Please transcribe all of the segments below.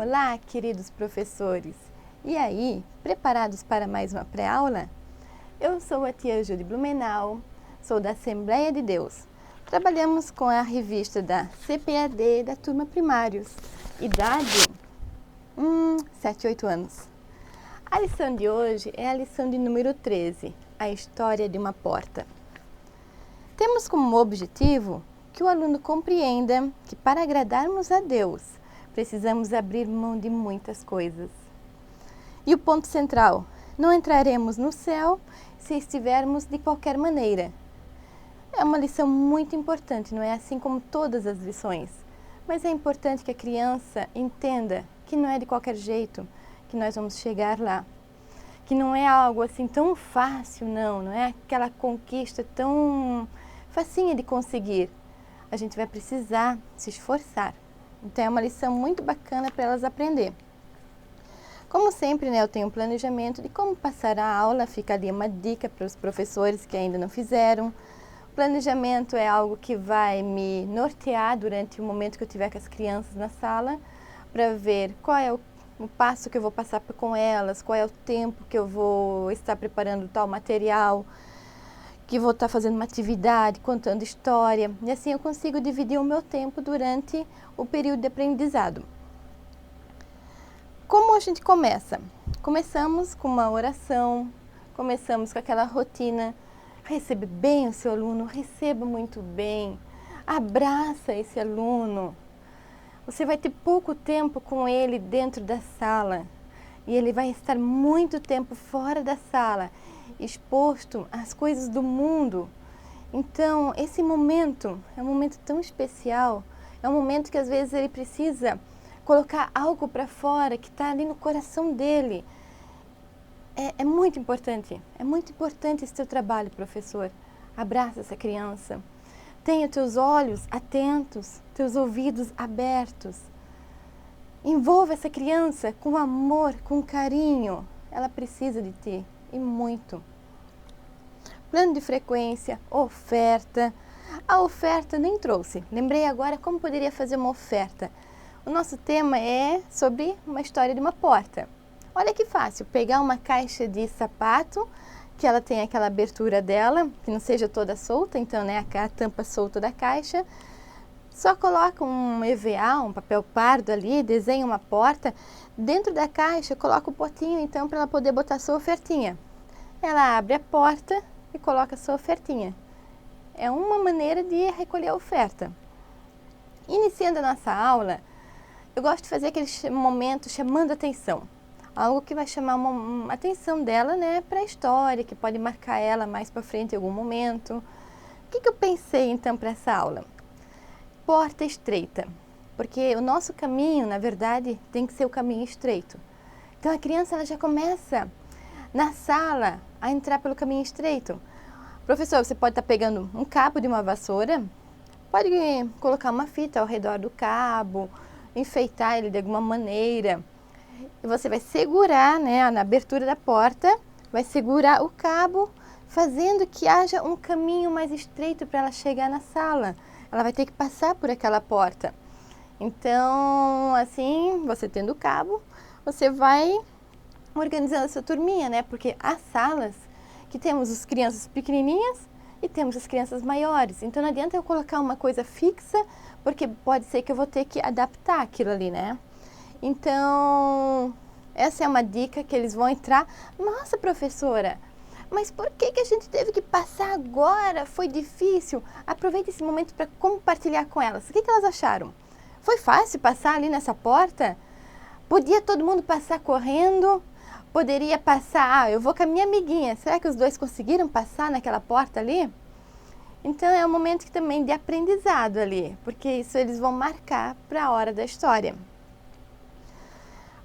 Olá, queridos professores! E aí, preparados para mais uma pré-aula? Eu sou a tia Júlia Blumenau, sou da Assembleia de Deus. Trabalhamos com a revista da CPAD da turma primários, idade 7, 8 anos. A lição de hoje é a lição de número 13, a história de uma porta. Temos como objetivo que o aluno compreenda que para agradarmos a Deus, precisamos abrir mão de muitas coisas. E o ponto central, não entraremos no céu se estivermos de qualquer maneira. É uma lição muito importante, não é assim como todas as lições, mas é importante que a criança entenda que não é de qualquer jeito que nós vamos chegar lá. Que não é algo assim tão fácil, não é aquela conquista tão facinha de conseguir. A gente vai precisar se esforçar. Então é uma lição muito bacana para elas aprender. Como sempre, eu tenho um planejamento de como passar a aula, fica ali uma dica para os professores que ainda não fizeram. O planejamento é algo que vai me nortear durante o momento que eu tiver com as crianças na sala, para ver qual é o passo que eu vou passar com elas, qual é o tempo que eu vou estar preparando tal material, que vou estar fazendo uma atividade, contando história, e assim eu consigo dividir o meu tempo durante o período de aprendizado. Como a gente começa? Começamos com uma oração, começamos com aquela rotina. Recebe bem o seu aluno, receba muito bem, abraça esse aluno. Você vai ter pouco tempo com ele dentro da sala e ele vai estar muito tempo fora da sala, exposto às coisas do mundo. Então, esse momento é um momento tão especial, é um momento que às vezes ele precisa colocar algo para fora que está ali no coração dele. É muito importante esse teu trabalho, professor. Abraça essa criança. Tenha teus olhos atentos, teus ouvidos abertos. Envolva essa criança com amor, com carinho. Ela precisa de ti, e muito. Plano de frequência, oferta. A oferta nem trouxe. Lembrei agora como poderia fazer uma oferta. O nosso tema é sobre uma história de uma porta. Olha que fácil, pegar uma caixa de sapato, que ela tem aquela abertura dela, que não seja toda solta, então a tampa solta da caixa. Só coloca um EVA, um papel pardo ali, desenha uma porta. Dentro da caixa, coloca o potinho então para ela poder botar a sua ofertinha. Ela abre a porta e coloca a sua ofertinha. É uma maneira de recolher a oferta. Iniciando a nossa aula, eu gosto de fazer aquele momento chamando a atenção. Algo que vai chamar uma atenção dela, para a história, que pode marcar ela mais para frente em algum momento. O que eu pensei então para essa aula? Porta estreita, porque o nosso caminho, na verdade, tem que ser o caminho estreito. Então a criança ela já começa na sala a entrar pelo caminho estreito. Professor, você pode estar pegando um cabo de uma vassoura, pode colocar uma fita ao redor do cabo, enfeitar ele de alguma maneira. E você vai segurar, na abertura da porta, vai segurar o cabo, fazendo que haja um caminho mais estreito para ela chegar na sala. Ela vai ter que passar por aquela porta. Então, assim, você tendo o cabo, você vai organizando a sua turminha, porque há salas que temos as crianças pequenininhas e temos as crianças maiores. Então, não adianta eu colocar uma coisa fixa, porque pode ser que eu vou ter que adaptar aquilo ali, Então, essa é uma dica que eles vão entrar. Nossa, professora, mas por que a gente teve que passar agora? Foi difícil. Aproveite esse momento para compartilhar com elas. O que elas acharam? Foi fácil passar ali nessa porta? Podia todo mundo passar correndo? Poderia passar, eu vou com a minha amiguinha. Será que os dois conseguiram passar naquela porta ali? Então é um momento também de aprendizado ali, porque isso eles vão marcar para a hora da história.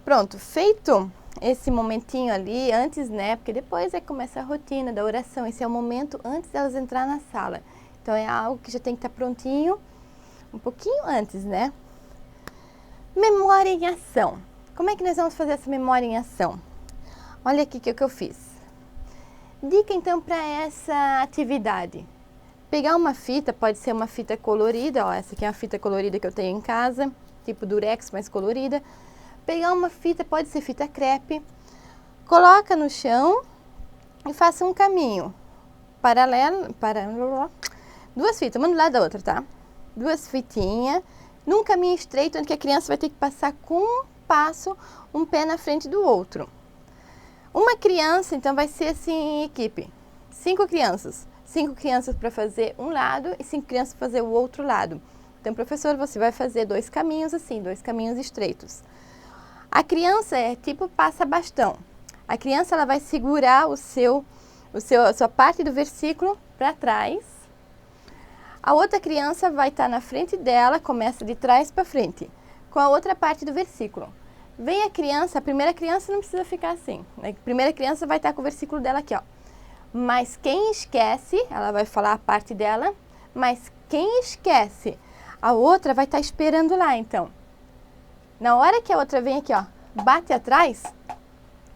Pronto, feito esse momentinho ali antes, porque depois começa a rotina da oração. Esse é o momento antes delas entrar na sala. Então é algo que já tem que estar prontinho um pouquinho antes, Memória em ação. Como é que nós vamos fazer essa memória em ação? Olha aqui o que eu fiz. Dica então para essa atividade. Pegar uma fita, pode ser uma fita colorida, essa aqui é a fita colorida que eu tenho em casa, tipo durex, mais colorida. pegar uma fita, pode ser fita crepe, coloca no chão e faça um caminho paralelo, duas fitas, uma do lado da outra, tá? Duas fitinhas, num caminho estreito, onde que a criança vai ter que passar com um passo, um pé na frente do outro. Uma criança, então, vai ser assim em equipe, 5 crianças. 5 crianças para fazer um lado e 5 crianças para fazer o outro lado. Então, professor, você vai fazer 2 caminhos assim, 2 caminhos estreitos. A criança é tipo passa-bastão. A criança ela vai segurar a sua parte do versículo para trás. A outra criança vai estar na frente dela, começa de trás para frente, com a outra parte do versículo. Vem a criança, a primeira criança não precisa ficar assim. A primeira criança vai estar com o versículo dela aqui, ó. Mas quem esquece, ela vai falar a parte dela, mas quem esquece, a outra vai estar esperando lá, então. Na hora que a outra vem aqui, ó, bate atrás,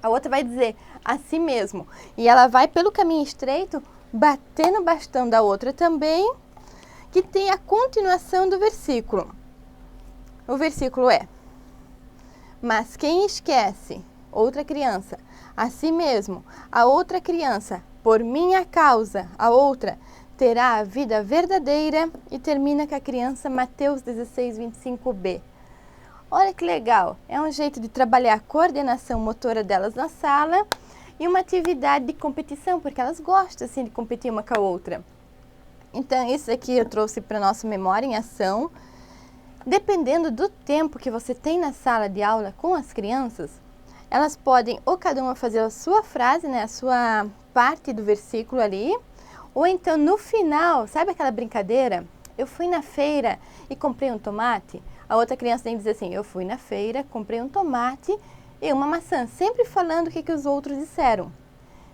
a outra vai dizer a si mesmo. E ela vai pelo caminho estreito, bater no bastão da outra também, que tem a continuação do versículo. O versículo é: mas quem esquece, outra criança, a si mesmo, a outra criança, por minha causa, a outra, terá a vida verdadeira, e termina com a criança Mateus 16, 25b. Olha que legal, é um jeito de trabalhar a coordenação motora delas na sala e uma atividade de competição, porque elas gostam assim de competir uma com a outra. Então isso aqui eu trouxe para nossa memória em ação. Dependendo do tempo que você tem na sala de aula com as crianças, elas podem ou cada uma fazer a sua frase, né, a sua parte do versículo ali, ou então no final, sabe aquela brincadeira? Eu fui na feira e comprei um tomate. A outra criança tem que dizer assim: eu fui na feira, comprei um tomate e uma maçã, sempre falando o que os outros disseram.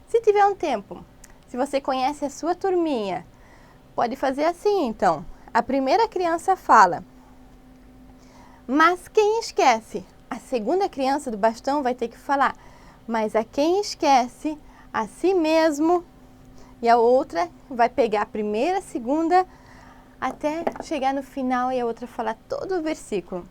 Se tiver um tempo, se você conhece a sua turminha, pode fazer assim então. A primeira criança fala, mas quem esquece? A segunda criança do bastão vai ter que falar, mas a quem esquece, a si mesmo. E a outra vai pegar a primeira, a segunda, até chegar no final e a outra falar todo o versículo.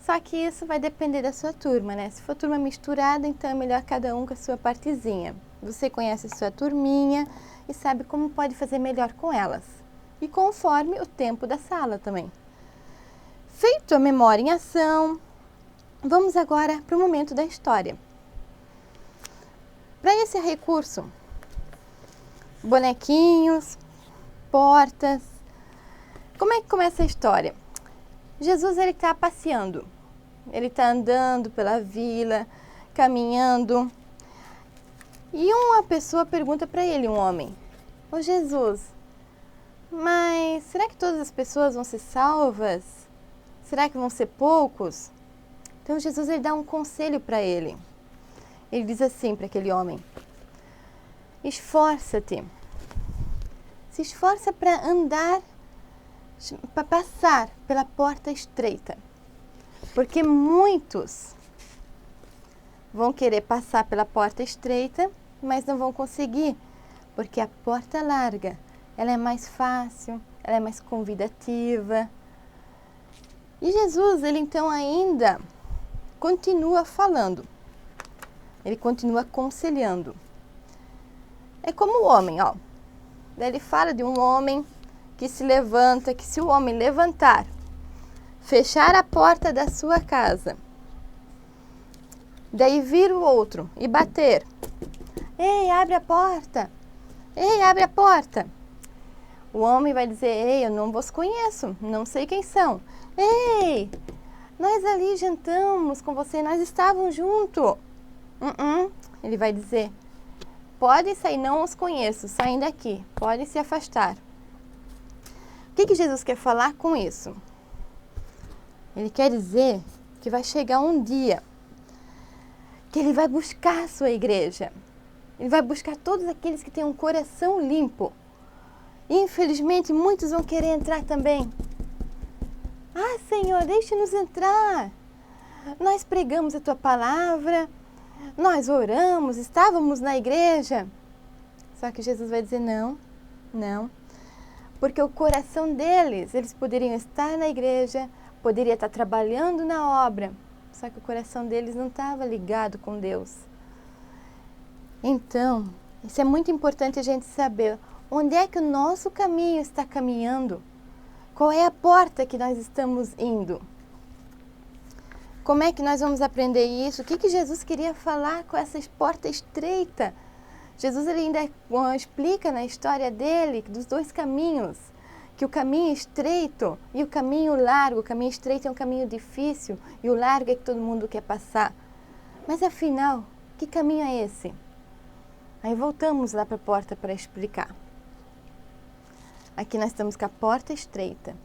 Só que isso vai depender da sua turma, né? Se for turma misturada, então é melhor cada um com a sua partezinha. Você conhece a sua turminha e sabe como pode fazer melhor com elas. E conforme o tempo da sala também. Feito a memória em ação, vamos agora para o momento da história. Para esse recurso, bonequinhos, portas. Como é que começa a história? Jesus ele está passeando, ele está andando pela vila, caminhando. E uma pessoa pergunta para ele, um homem: ô Jesus, mas será que todas as pessoas vão ser salvas? Será que vão ser poucos? Então Jesus ele dá um conselho para ele. Ele diz assim para aquele homem: esforça-te, se esforça para andar, para passar pela porta estreita, porque muitos vão querer passar pela porta estreita, mas não vão conseguir, porque a porta larga, ela é mais fácil, ela é mais convidativa. E Jesus, ele então ainda continua falando, ele continua aconselhando. É como o homem, ó. Daí ele fala de um homem que se levanta, que se o homem levantar, fechar a porta da sua casa, daí vir o outro e bater: ei, abre a porta! Ei, abre a porta! O homem vai dizer: ei, eu não vos conheço, não sei quem são. Ei, nós ali jantamos com você, nós estávamos juntos. Ele vai dizer: podem sair, não os conheço, saem daqui, podem se afastar. O que Jesus quer falar com isso? Ele quer dizer que vai chegar um dia que ele vai buscar a sua igreja. Ele vai buscar todos aqueles que têm um coração limpo. E, infelizmente, muitos vão querer entrar também. Ah, Senhor, deixe-nos entrar. Nós pregamos a tua palavra, nós oramos, estávamos na igreja. Só que Jesus vai dizer: não, não. Porque o coração deles, eles poderiam estar na igreja, poderiam estar trabalhando na obra, só que o coração deles não estava ligado com Deus. Então, isso é muito importante a gente saber onde é que o nosso caminho está caminhando, qual é a porta que nós estamos indo. Como é que nós vamos aprender isso? O que Jesus queria falar com essa porta estreita? Jesus ele ainda explica na história dele dos dois caminhos, que o caminho estreito e o caminho largo. O caminho estreito é um caminho difícil e o largo é que todo mundo quer passar. Mas afinal, que caminho é esse? Aí voltamos lá para a porta para explicar. Aqui nós estamos com a porta estreita.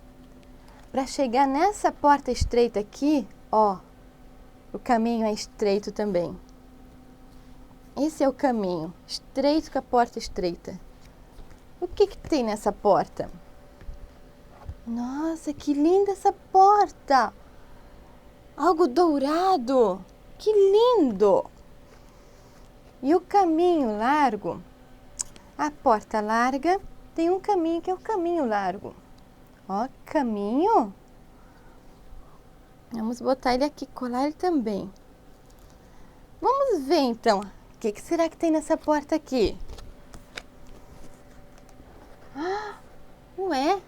Para chegar nessa porta estreita aqui, ó, o caminho é estreito também. Esse é o caminho, estreito com a porta estreita. O que tem nessa porta? Nossa, que linda essa porta! Algo dourado! Que lindo! E o caminho largo? A porta larga tem um caminho que é o caminho largo. Ó, caminho. Vamos botar ele aqui, colar ele também. Vamos ver então, o que será que tem nessa porta aqui? Ah, ué,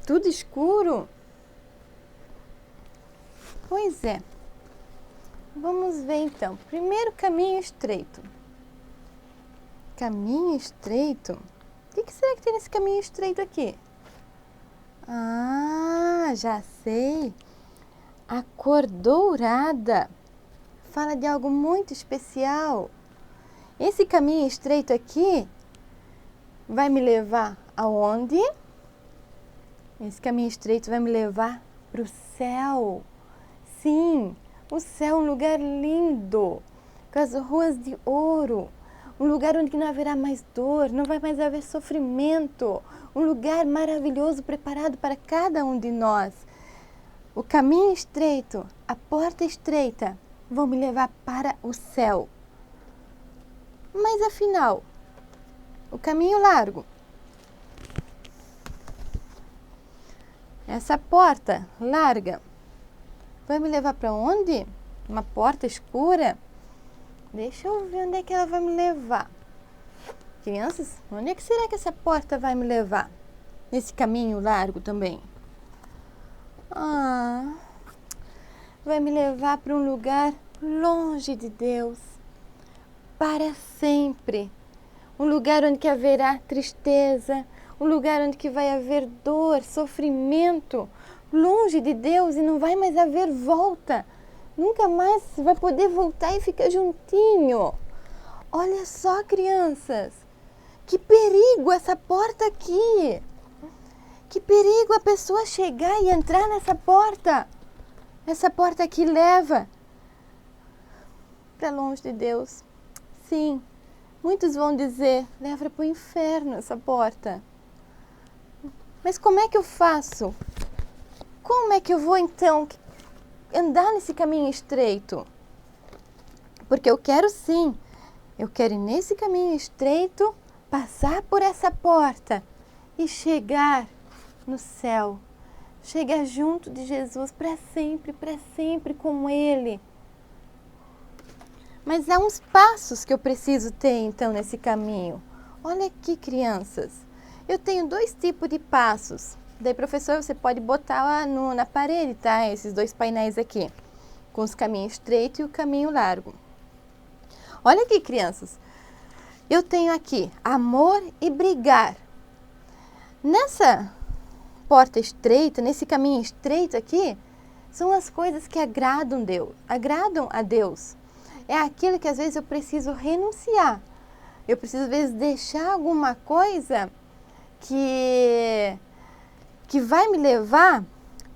tudo escuro? Pois é. Vamos ver então. Primeiro, caminho estreito. Caminho estreito? O que será que tem nesse caminho estreito aqui? Ah, já sei. A cor dourada fala de algo muito especial. Esse caminho estreito aqui vai me levar aonde? Esse caminho estreito vai me levar para o céu. Sim, o céu é um lugar lindo, com as ruas de ouro. Um lugar onde não haverá mais dor, não vai mais haver sofrimento. Um lugar maravilhoso preparado para cada um de nós. O caminho estreito, a porta estreita, vão me levar para o céu. Mas afinal, o caminho largo. Essa porta larga vai me levar para onde? Uma porta escura? Deixa eu ver onde é que ela vai me levar. Crianças, onde é que será que essa porta vai me levar? Nesse caminho largo também. Ah, vai me levar para um lugar longe de Deus. Para sempre. Um lugar onde que haverá tristeza. Um lugar onde que vai haver dor, sofrimento. Longe de Deus e não vai mais haver volta. Nunca mais vai poder voltar e ficar juntinho. Olha só, crianças. Que perigo essa porta aqui. Que perigo a pessoa chegar e entrar nessa porta. Essa porta aqui leva para longe de Deus. Sim, muitos vão dizer, leva para o inferno essa porta. Mas como é que eu faço? Como é que eu vou então andar nesse caminho estreito? Porque eu quero sim, eu quero ir nesse caminho estreito, passar por essa porta e chegar no céu. Chegar junto de Jesus para sempre com Ele. Mas há uns passos que eu preciso ter então nesse caminho. Olha aqui, crianças, eu tenho 2 tipos de passos. Daí, professor, você pode botar lá na parede, tá? Esses 2 painéis aqui, com os caminhos estreitos e o caminho largo. Olha aqui, crianças, eu tenho aqui amor e brigar. Nessa porta estreita, nesse caminho estreito aqui, são as coisas que agradam a Deus. É aquilo que às vezes eu preciso renunciar. Eu preciso às vezes deixar alguma coisa que vai me levar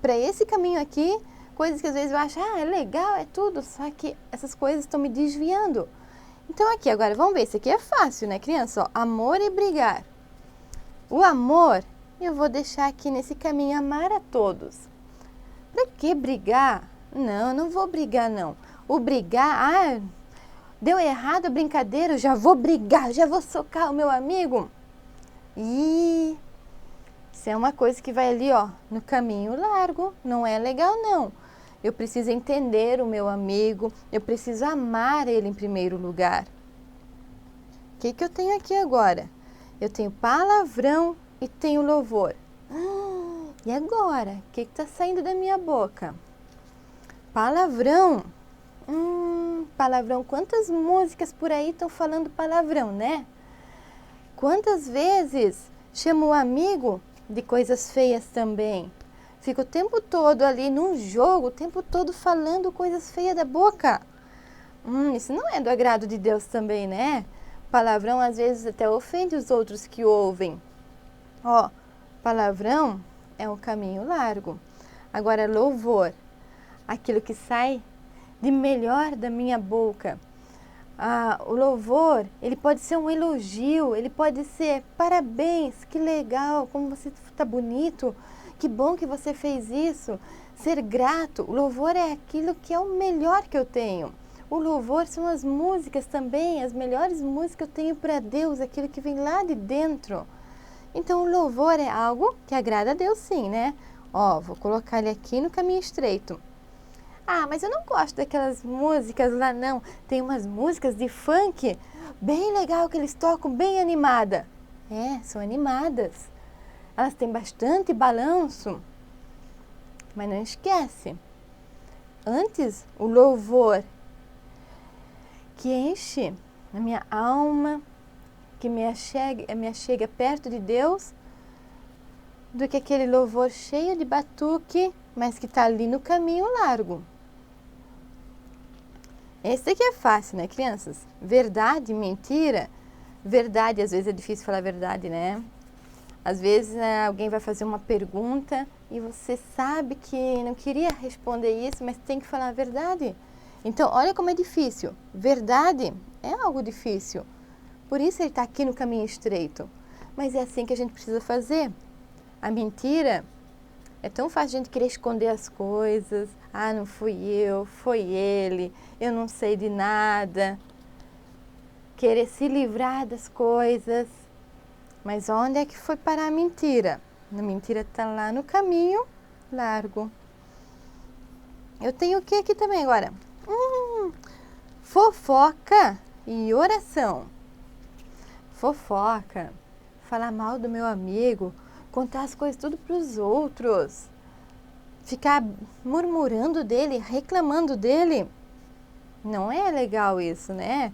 para esse caminho aqui, coisas que às vezes eu acho, é legal, é tudo, só que essas coisas estão me desviando. Então aqui, agora, vamos ver, isso aqui é fácil, né, criança? Ó, amor e brigar. O amor, eu vou deixar aqui nesse caminho, amar a todos. Para que brigar? Não, eu não vou brigar, não. O brigar, deu errado a brincadeira, eu já vou brigar, já vou socar o meu amigo. E isso é uma coisa que vai ali, ó, no caminho largo, não é legal, não. eu preciso entender o meu amigo, eu preciso amar ele em primeiro lugar. O que eu tenho aqui agora? Eu tenho palavrão e tenho louvor. E agora? O que está saindo da minha boca? Palavrão. Palavrão. Quantas músicas por aí estão falando palavrão, né? Quantas vezes chamo o amigo de coisas feias também? Fica o tempo todo ali num jogo, o tempo todo falando coisas feias da boca. Isso não é do agrado de Deus também, né? Palavrão às vezes até ofende os outros que ouvem. Palavrão é um caminho largo. Agora, louvor, aquilo que sai de melhor da minha boca. O louvor, ele pode ser um elogio, ele pode ser parabéns, que legal, como você está bonito, que bom que você fez isso. Ser grato, o louvor é aquilo que é o melhor que eu tenho. O louvor são as músicas também, as melhores músicas que eu tenho para Deus, aquilo que vem lá de dentro. Então, o louvor é algo que agrada a Deus sim, né? Vou colocar ele aqui no caminho estreito. Mas eu não gosto daquelas músicas lá não. Tem umas músicas de funk bem legal que eles tocam, bem animada. São animadas. Elas têm bastante balanço. Mas não esquece. Antes, o louvor que enche a minha alma, que me achega perto de Deus, do que aquele louvor cheio de batuque, mas que está ali no caminho largo. Esse aqui é fácil, né, crianças? Verdade, mentira. Verdade, às vezes é difícil falar verdade, né? Às vezes alguém vai fazer uma pergunta e você sabe que não queria responder isso, mas tem que falar a verdade. Então, olha como é difícil. Verdade é algo difícil. Por isso ele está aqui no caminho estreito. Mas é assim que a gente precisa fazer. A mentira é tão fácil a gente querer esconder as coisas. Não fui eu, foi ele, eu não sei de nada. Querer se livrar das coisas. Mas onde é que foi parar a mentira? A mentira está lá no caminho largo. Eu tenho o que aqui também agora? Fofoca e oração. Fofoca, falar mal do meu amigo, contar as coisas tudo para os outros, ficar murmurando dele, reclamando dele. Não é legal isso, né?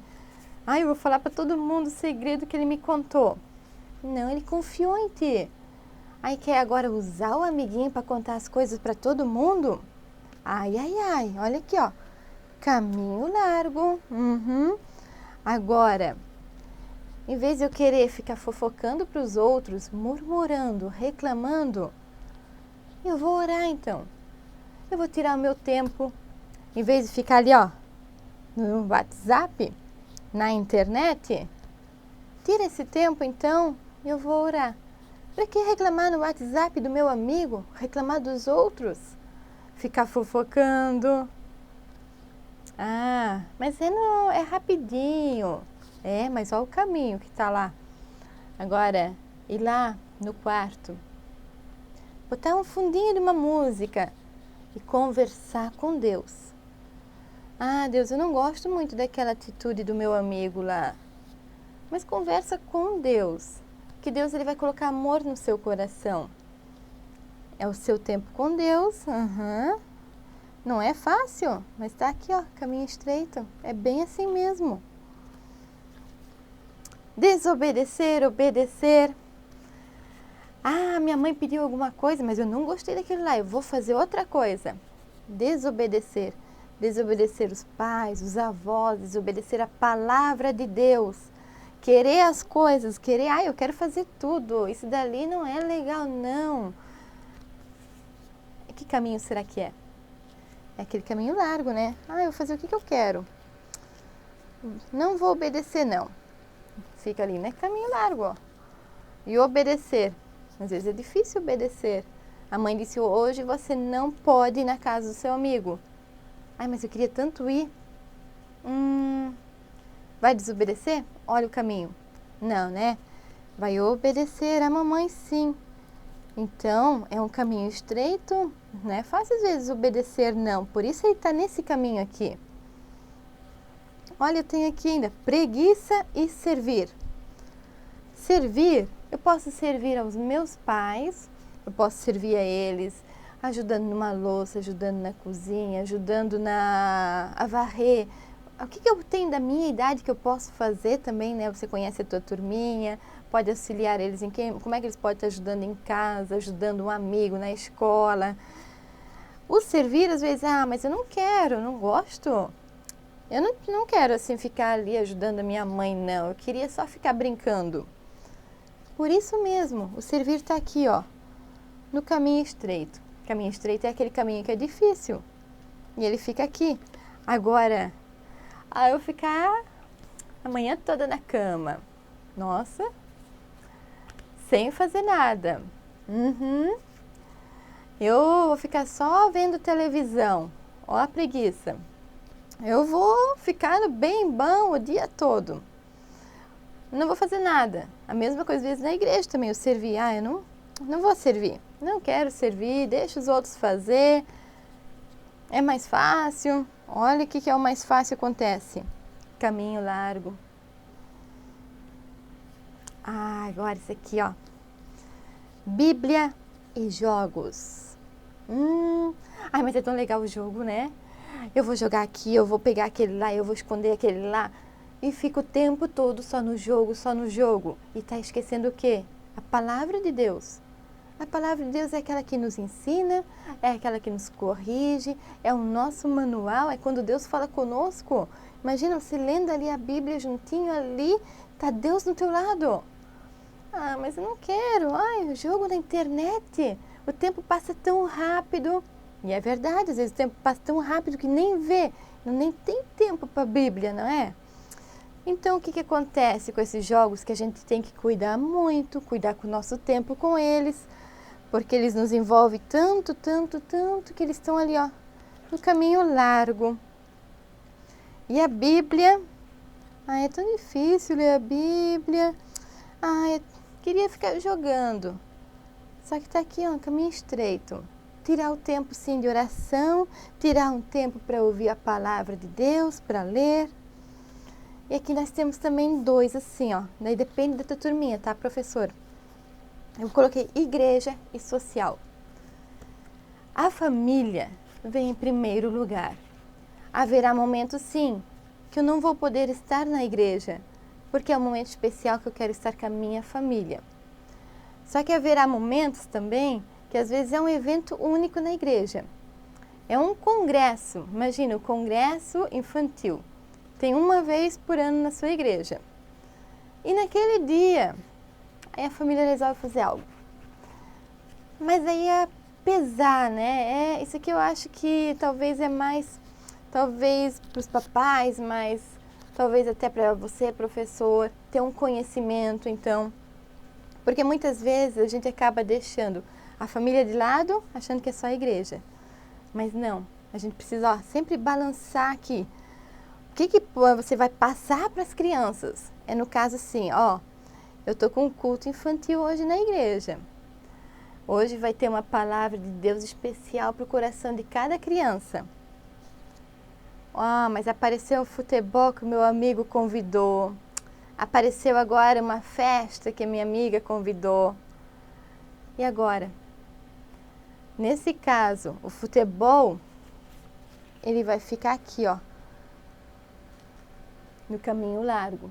Eu vou falar para todo mundo o segredo que ele me contou. Não, ele confiou em ti. Quer agora usar o amiguinho para contar as coisas para todo mundo? Olha aqui, caminho largo. Agora, em vez de eu querer ficar fofocando para os outros, murmurando, reclamando, eu vou orar então. Eu vou tirar o meu tempo, em vez de ficar ali, no WhatsApp, na internet, tira esse tempo então e eu vou orar. Para que reclamar no WhatsApp do meu amigo? Reclamar dos outros? Ficar fofocando? Mas é rapidinho. Mas olha o caminho que está lá. Agora, ir lá no quarto, botar um fundinho de uma música e conversar com Deus. Deus, eu não gosto muito daquela atitude do meu amigo lá. Mas conversa com Deus, que Deus ele vai colocar amor no seu coração. É o seu tempo com Deus. Não é fácil, mas está aqui, caminho estreito. É bem assim mesmo. Desobedecer, obedecer. Minha mãe pediu alguma coisa, mas eu não gostei daquilo lá, eu vou fazer outra coisa. Desobedecer. Desobedecer os pais, os avós, desobedecer a palavra de Deus. Querer as coisas, eu quero fazer tudo, isso dali não é legal, não. Que caminho será que é? É aquele caminho largo, né? Eu vou fazer o que eu quero. Não vou obedecer, não. Fica ali, né? Caminho largo, E obedecer. Às vezes é difícil obedecer. A mãe disse, hoje você não pode ir na casa do seu amigo. Mas eu queria tanto ir. Vai desobedecer? Olha o caminho. Não, né? Vai obedecer a mamãe, sim. Então, é um caminho estreito, não é fácil às vezes obedecer não, por isso ele está nesse caminho aqui. Olha, eu tenho aqui ainda preguiça e servir. Servir, eu posso servir aos meus pais, eu posso servir a eles, ajudando numa louça, ajudando na cozinha, ajudando a varrer. O que eu tenho da minha idade que eu posso fazer também, né? Você conhece a tua turminha, pode auxiliar eles em como é que eles podem estar ajudando em casa, ajudando um amigo na escola. O servir, às vezes, mas eu não quero, não gosto. Eu não quero, assim, ficar ali ajudando a minha mãe, não. Eu queria só ficar brincando. Por isso mesmo, o servir está aqui, ó, no caminho estreito. O caminho estreito é aquele caminho que é difícil. E ele fica aqui. Agora, eu ficar a manhã toda na cama. Nossa, sem fazer nada. Eu vou ficar só vendo televisão. Ó a preguiça. Eu vou ficar bem bom o dia todo. Não vou fazer nada. A mesma coisa às vezes na igreja também. Eu servir. Eu não vou servir. Não quero servir. Deixa os outros fazer. É mais fácil. Olha o que é o mais fácil acontece. Caminho largo. Agora isso aqui, ó. Bíblia e jogos. Mas é tão legal o jogo, né? Eu vou jogar aqui, eu vou pegar aquele lá, eu vou esconder aquele lá. E fica o tempo todo só no jogo, só no jogo. E tá esquecendo o quê? A palavra de Deus. A palavra de Deus é aquela que nos ensina, é aquela que nos corrige, é o nosso manual, é quando Deus fala conosco. Imagina você lendo ali a Bíblia juntinho ali, tá Deus do teu lado. Mas eu não quero. O jogo na internet. O tempo passa tão rápido. E é verdade, às vezes o tempo passa tão rápido que nem vê. Nem tem tempo para a Bíblia, não é? Então, o que acontece com esses jogos? Que a gente tem que cuidar muito, cuidar com o nosso tempo com eles, porque eles nos envolvem tanto, tanto, tanto, que eles estão ali, ó, no caminho largo. E a Bíblia? É tão difícil ler a Bíblia. Eu queria ficar jogando. Só que está aqui, ó, um caminho estreito. Tirar o tempo, sim, de oração, tirar um tempo para ouvir a palavra de Deus, para ler. E aqui nós temos também 2, assim, ó. Daí depende da tua turminha, tá, professor? Eu coloquei igreja e social. A família vem em primeiro lugar. Haverá momentos, sim, que eu não vou poder estar na igreja, porque é um momento especial que eu quero estar com a minha família. Só que haverá momentos também que às vezes é um evento único na igreja. É um congresso, imagina, o congresso infantil. Tem uma vez por ano na sua igreja. E naquele dia, aí a família resolve fazer algo. Mas aí é pesar, né? Isso aqui eu acho que talvez é mais, talvez para os papais, mas talvez até para você, professor, ter um conhecimento, então. Porque muitas vezes a gente acaba deixando a família de lado, achando que é só a igreja. Mas não, a gente precisa sempre balançar aqui. O que você vai passar para as crianças? É no caso assim, eu estou com um culto infantil hoje na igreja. Hoje vai ter uma palavra de Deus especial para o coração de cada criança. Mas apareceu o futebol que o meu amigo convidou. Apareceu agora uma festa que a minha amiga convidou. E agora? Nesse caso, o futebol, ele vai ficar aqui, ó, no caminho largo.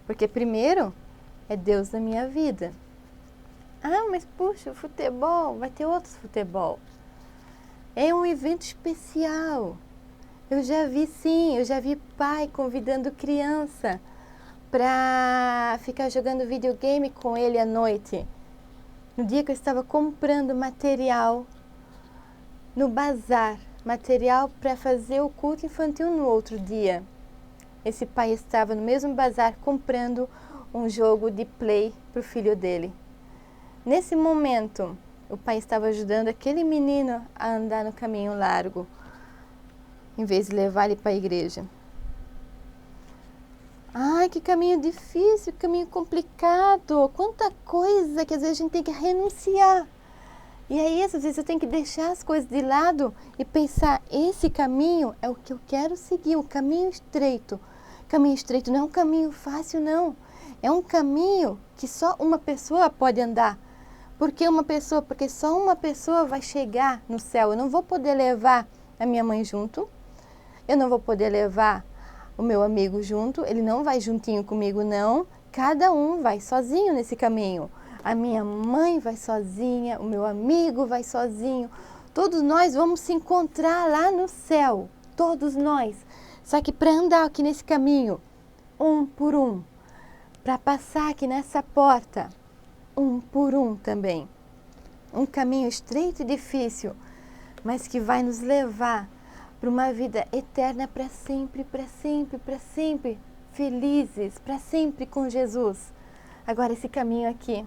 Porque primeiro é Deus na minha vida. Mas puxa, o futebol, vai ter outros futebol. É um evento especial. Eu já vi pai convidando criança para ficar jogando videogame com ele à noite. No dia que eu estava comprando material no bazar, material para fazer o culto infantil no outro dia. Esse pai estava no mesmo bazar comprando um jogo de play para o filho dele. Nesse momento, o pai estava ajudando aquele menino a andar no caminho largo, em vez de levar ele para a igreja. Ai, que caminho difícil, que caminho complicado. Quanta coisa que às vezes a gente tem que renunciar. E é isso, às vezes eu tenho que deixar as coisas de lado e pensar, esse caminho é o que eu quero seguir, o caminho estreito. Caminho estreito não é um caminho fácil, não. É um caminho que só uma pessoa pode andar. Por que uma pessoa? Porque só uma pessoa vai chegar no céu. Eu não vou poder levar a minha mãe junto, eu não vou poder levar o meu amigo junto, ele não vai juntinho comigo, não. Cada um vai sozinho nesse caminho. A minha mãe vai sozinha, o meu amigo vai sozinho. Todos nós vamos se encontrar lá no céu. Todos nós. Só que para andar aqui nesse caminho, um por um, para passar aqui nessa porta, um por um também. Um caminho estreito e difícil, mas que vai nos levar para uma vida eterna para sempre, para sempre, para sempre. Felizes, para sempre com Jesus. Agora esse caminho aqui.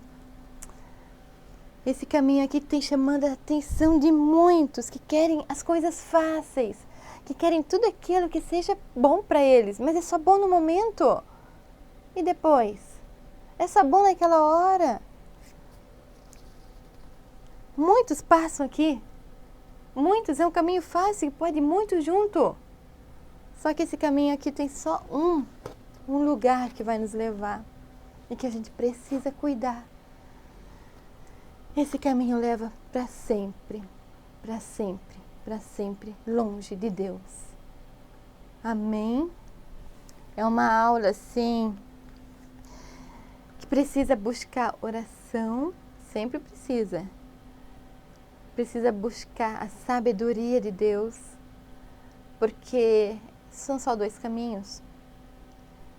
Esse caminho aqui tem chamando a atenção de muitos que querem as coisas fáceis, que querem tudo aquilo que seja bom para eles, mas é só bom no momento. E depois? É só bom naquela hora. Muitos passam aqui. Muitos, é um caminho fácil, pode ir muito junto. Só que esse caminho aqui tem só um lugar que vai nos levar e que a gente precisa cuidar. Esse caminho leva para sempre, para sempre, para sempre, longe de Deus. Amém? É uma aula, assim, que precisa buscar oração, sempre precisa. Precisa buscar a sabedoria de Deus, porque são só dois caminhos.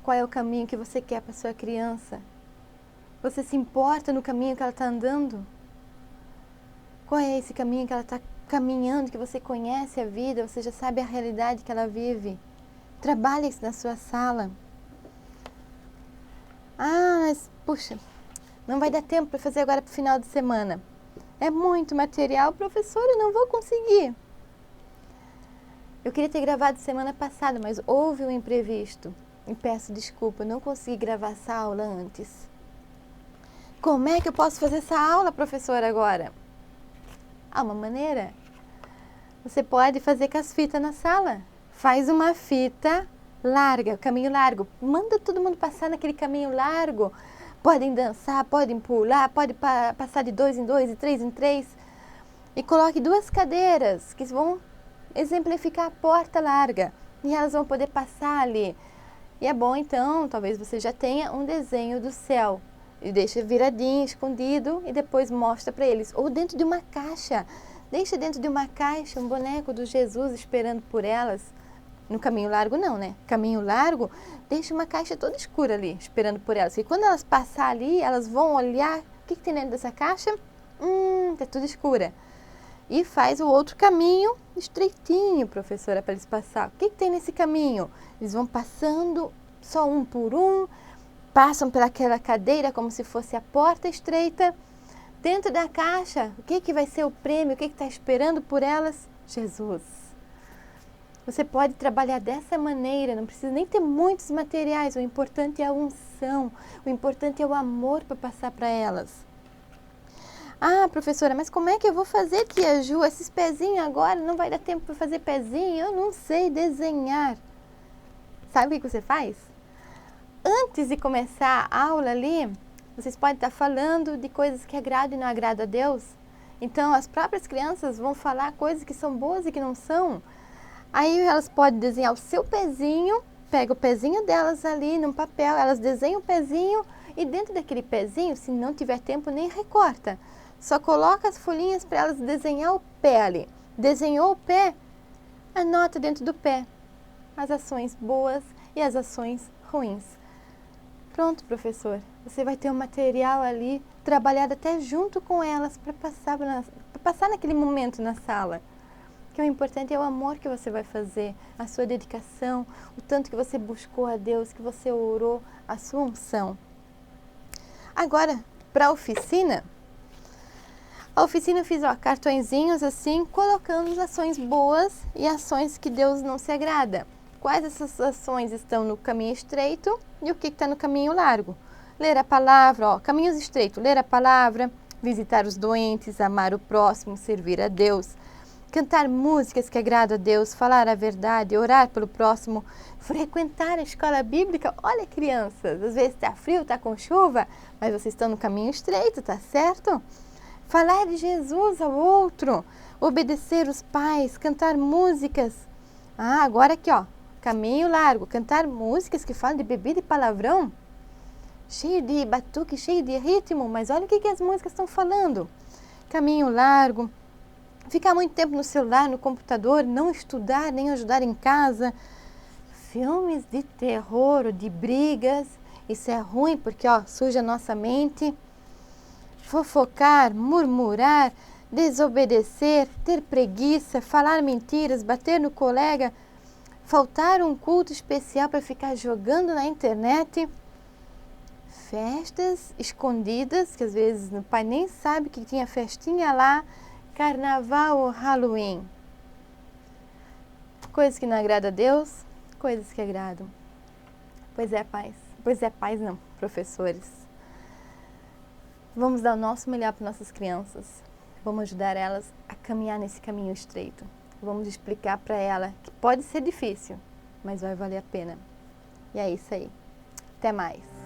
Qual é o caminho que você quer para sua criança? Você se importa no caminho que ela está andando? Qual é esse caminho que ela está caminhando, que você conhece a vida, você já sabe a realidade que ela vive? Trabalhe isso na sua sala. Ah, mas, puxa, não vai dar tempo para fazer agora para o final de semana. É muito material, professor, eu não vou conseguir. Eu queria ter gravado semana passada, mas houve um imprevisto. E peço desculpa, eu não consegui gravar essa aula antes. Como é que eu posso fazer essa aula, professora, agora? Há uma maneira. Você pode fazer com as fitas na sala. Faz uma fita larga, caminho largo. Manda todo mundo passar naquele caminho largo. Podem dançar, podem pular, pode passar de 2 em 2, de 3 em 3. E coloque 2 cadeiras que vão exemplificar a porta larga. E elas vão poder passar ali. E é bom então, talvez você já tenha um desenho do céu. E deixa viradinho, escondido e depois mostra para eles. Ou dentro de uma caixa. Deixa dentro de uma caixa um boneco do Jesus esperando por elas. No caminho largo não, né? Caminho largo, deixa uma caixa toda escura ali, esperando por elas. E quando elas passar ali, elas vão olhar. O que tem dentro dessa caixa? Tá tudo escura. E faz o outro caminho estreitinho, professora, para eles passar. O que tem nesse caminho? Eles vão passando só um por um, passam pelaquela cadeira como se fosse a porta estreita. Dentro da caixa, o que vai ser o prêmio? O que está esperando por elas? Jesus. Você pode trabalhar dessa maneira, não precisa nem ter muitos materiais. O importante é a unção, o importante é o amor para passar para elas. Ah, professora, mas como é que eu vou fazer, tia Ju? Esses pezinhos agora, não vai dar tempo para fazer pezinho? Eu não sei desenhar. Sabe o que você faz? Antes de começar a aula ali, vocês podem estar falando de coisas que agradam e não agradam a Deus. Então, as próprias crianças vão falar coisas que são boas e que não são. Aí elas podem desenhar o seu pezinho, pega o pezinho delas ali num papel, elas desenham o pezinho e dentro daquele pezinho, se não tiver tempo, nem recorta. Só coloca as folhinhas para elas desenhar o pé ali. Desenhou o pé, anota dentro do pé as ações boas e as ações ruins. Pronto, professor, você vai ter um material ali trabalhado até junto com elas para passar naquele momento na sala. Que o importante é o amor que você vai fazer, a sua dedicação, o tanto que você buscou a Deus, que você orou, a sua unção. Agora, para a oficina eu fiz cartõezinhos assim, colocando as ações boas e ações que Deus não se agrada. quais essas ações estão no caminho estreito e o que está no caminho largo. Ler a palavra, ó, caminhos estreitos, ler a palavra, visitar os doentes, amar o próximo, servir a Deus, cantar músicas que agradam a Deus, falar a verdade, orar pelo próximo, frequentar a escola bíblica. Olha, crianças, às vezes está frio, está com chuva, mas vocês estão no caminho estreito, tá certo? Falar de Jesus ao outro, obedecer os pais, cantar músicas. Ah, agora aqui, ó, caminho largo, cantar músicas que falam de bebida e palavrão, cheio de batuque, cheio de ritmo, mas olha o que as músicas estão falando. Caminho largo, ficar muito tempo no celular, no computador, não estudar, nem ajudar em casa. Filmes de terror ou de brigas, isso é ruim porque, ó, suja a nossa mente. Fofocar, murmurar, desobedecer, ter preguiça, falar mentiras, bater no colega, faltar um culto especial para ficar jogando na internet, festas escondidas, que às vezes o pai nem sabe que tinha festinha lá, carnaval ou Halloween. Coisas que não agradam a Deus, coisas que agradam. Pois é, pais. Pois é, pais não, professores. Vamos dar o nosso melhor para nossas crianças. Vamos ajudar elas a caminhar nesse caminho estreito. Vamos explicar para ela que pode ser difícil, mas vai valer a pena. E é isso aí. Até mais.